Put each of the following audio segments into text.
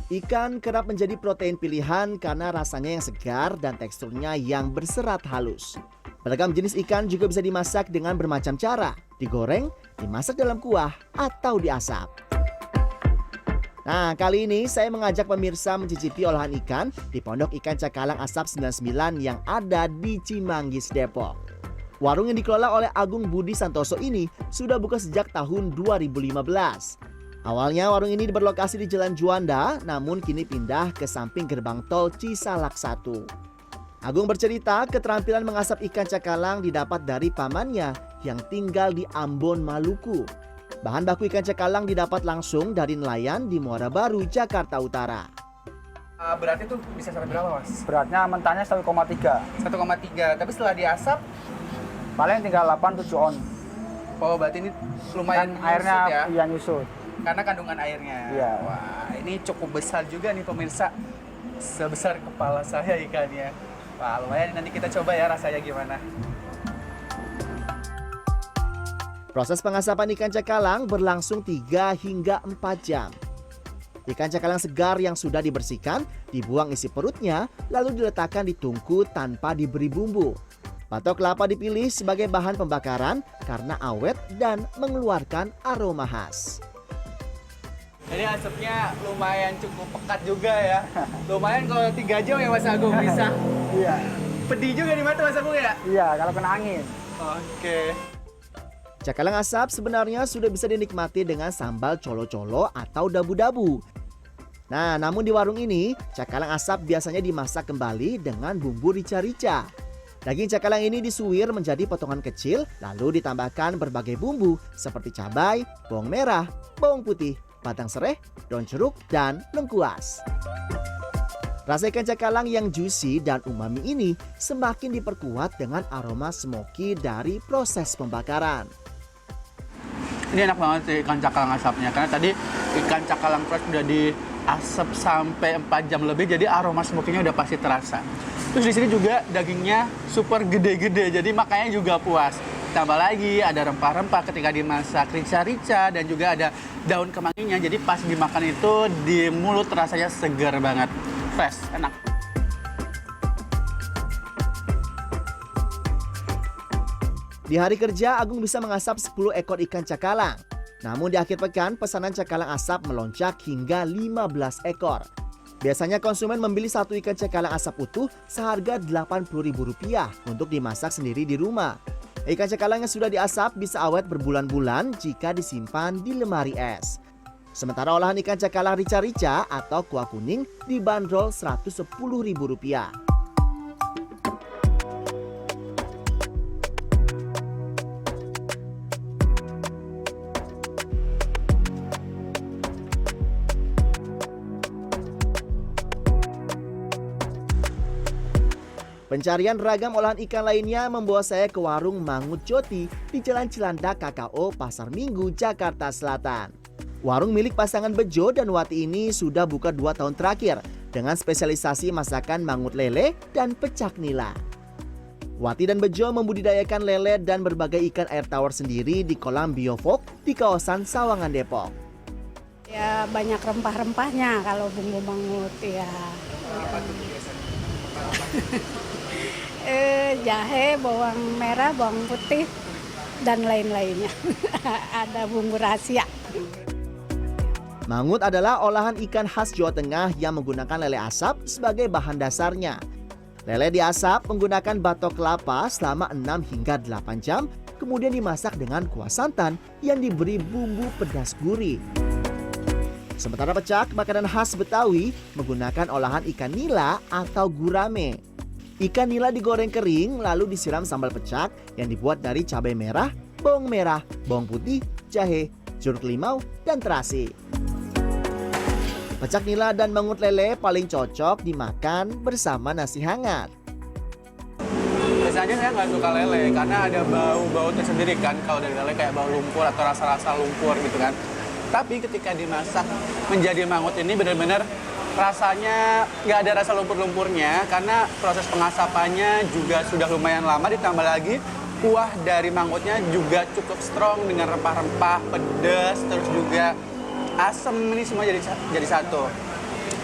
Ikan kerap menjadi protein pilihan karena rasanya yang segar dan teksturnya yang berserat halus. Beragam jenis ikan juga bisa dimasak dengan bermacam cara, digoreng, dimasak dalam kuah, atau diasap. Nah, kali ini saya mengajak pemirsa mencicipi olahan ikan di Pondok Ikan Cakalang Asap 99 yang ada di Cimanggis, Depok. Warung yang dikelola oleh Agung Budi Santoso ini sudah buka sejak tahun 2015. Awalnya warung ini berlokasi di Jalan Juanda, namun kini pindah ke samping gerbang tol Cisalak 1. Agung bercerita keterampilan mengasap ikan cakalang didapat dari pamannya yang tinggal di Ambon, Maluku. Bahan baku ikan cakalang didapat langsung dari nelayan di Muara Baru, Jakarta Utara. Beratnya tuh bisa sampai berapa, Mas? Beratnya mentahnya 1,3. 1,3, tapi setelah diasap, Paling tinggal 8-7 on. oh berarti ini lumayan Dan airnya nyusut ya? iya nyusut. Karena kandungan airnya. Iya. Wah, ini cukup besar juga nih pemirsa. Sebesar kepala saya ikannya. Wah, lumayan, nanti kita coba ya rasanya gimana. Proses pengasapan ikan cakalang berlangsung 3 hingga 4 jam. Ikan cakalang segar yang sudah dibersihkan dibuang isi perutnya lalu diletakkan di tungku tanpa diberi bumbu. Batok kelapa dipilih sebagai bahan pembakaran karena awet dan mengeluarkan aroma khas. Ini asapnya lumayan cukup pekat juga ya. Lumayan kalau 3 jam ya Mas Agung bisa. Iya. Pedih juga di mata Mas Agung ya? Iya, kalau kena angin. Oke. Cakalang asap sebenarnya sudah bisa dinikmati dengan sambal colo-colo atau dabu-dabu. Nah, namun di warung ini, cakalang asap biasanya dimasak kembali dengan bumbu rica-rica. Daging cakalang ini disuwir menjadi potongan kecil, lalu ditambahkan berbagai bumbu seperti cabai, bawang merah, bawang putih, batang sereh, daun jeruk, dan lengkuas. Rasa ikan cakalang yang juicy dan umami ini semakin diperkuat dengan aroma smoky dari proses pembakaran. Ini enak banget sih ikan cakalang asapnya, karena tadi ikan cakalang fresh udah diasap sampai 4 jam lebih, jadi aroma smokinya udah pasti terasa. Terus di sini juga dagingnya super gede-gede, jadi makanya juga puas. Tambah lagi ada rempah-rempah ketika dimasak, rica-rica, dan juga ada daun kemanginya, jadi pas dimakan itu di mulut rasanya segar banget, fresh, enak. Di hari kerja, Agung bisa mengasap 10 ekor ikan cakalang. Namun di akhir pekan, pesanan cakalang asap melonjak hingga 15 ekor. Biasanya konsumen membeli satu ikan cakalang asap utuh seharga Rp80.000 untuk dimasak sendiri di rumah. Ikan cakalang yang sudah diasap bisa awet berbulan-bulan jika disimpan di lemari es. Sementara olahan ikan cakalang rica-rica atau kuah kuning dibanderol Rp110.000. Pencarian ragam olahan ikan lainnya membawa saya ke warung Mangut Joti di Jalan Cilandak KKO Pasar Minggu, Jakarta Selatan. Warung milik pasangan Bejo dan Wati ini sudah buka 2 tahun terakhir dengan spesialisasi masakan mangut lele dan pecak nila. Wati dan Bejo membudidayakan lele dan berbagai ikan air tawar sendiri di kolam biofok di kawasan Sawangan, Depok. Ya banyak rempah-rempahnya kalau bumbu mangut ya. Jahe, bawang merah, bawang putih, dan lain-lainnya. Ada bumbu rahasia. Mangut adalah olahan ikan khas Jawa Tengah yang menggunakan lele asap sebagai bahan dasarnya. Lele diasap menggunakan batok kelapa selama 6 hingga 8 jam, kemudian dimasak dengan kuah santan yang diberi bumbu pedas gurih. Sementara pecak, makanan khas Betawi, menggunakan olahan ikan nila atau gurame. Ikan nila digoreng kering lalu disiram sambal pecak yang dibuat dari cabai merah, bawang putih, jahe, jeruk limau, dan terasi. Pecak nila dan mangut lele paling cocok dimakan bersama nasi hangat. Biasanya saya nggak suka lele karena ada bau-bau tersendiri kan, kalau dari lele kayak bau lumpur atau rasa-rasa lumpur gitu kan. Tapi ketika dimasak menjadi mangut ini benar-benar rasanya nggak ada rasa lumpur-lumpurnya karena proses pengasapannya juga sudah lumayan lama, ditambah lagi kuah dari mangutnya juga cukup strong dengan rempah-rempah, pedas, terus juga asam, ini semua jadi satu.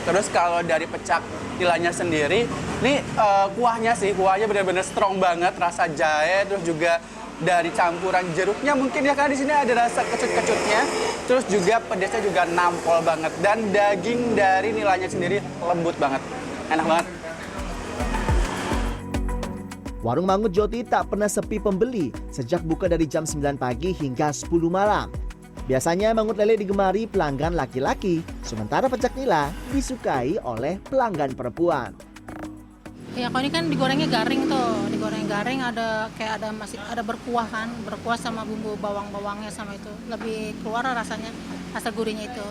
Terus kalau dari pecak nilainya sendiri, ini kuahnya benar-benar strong banget, rasa jahe, terus juga dari campuran jeruknya mungkin ya, karena di sini ada rasa kecut-kecutnya, terus juga pedasnya juga nampol banget, dan daging dari nilainya sendiri lembut banget, enak banget. Warung Mangut Joti tak pernah sepi pembeli sejak buka dari jam 9 pagi hingga 10 malam. Biasanya mangut lele digemari pelanggan laki-laki, sementara pecak nila disukai oleh pelanggan perempuan. Ya kalau ini kan digorengnya garing tuh, digoreng garing masih ada berkuah kan, berkuah sama bumbu bawang-bawangnya sama itu. Lebih keluar rasanya, rasa gurihnya itu.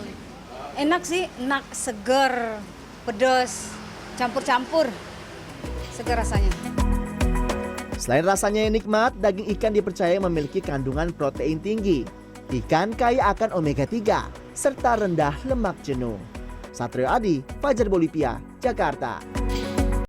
Enak sih, enak, seger, pedas, campur-campur, seger rasanya. Selain rasanya yang nikmat, daging ikan dipercaya memiliki kandungan protein tinggi. Ikan kaya akan omega 3 serta rendah lemak jenuh. Satrio Adi, Fajar Bolivia, Jakarta.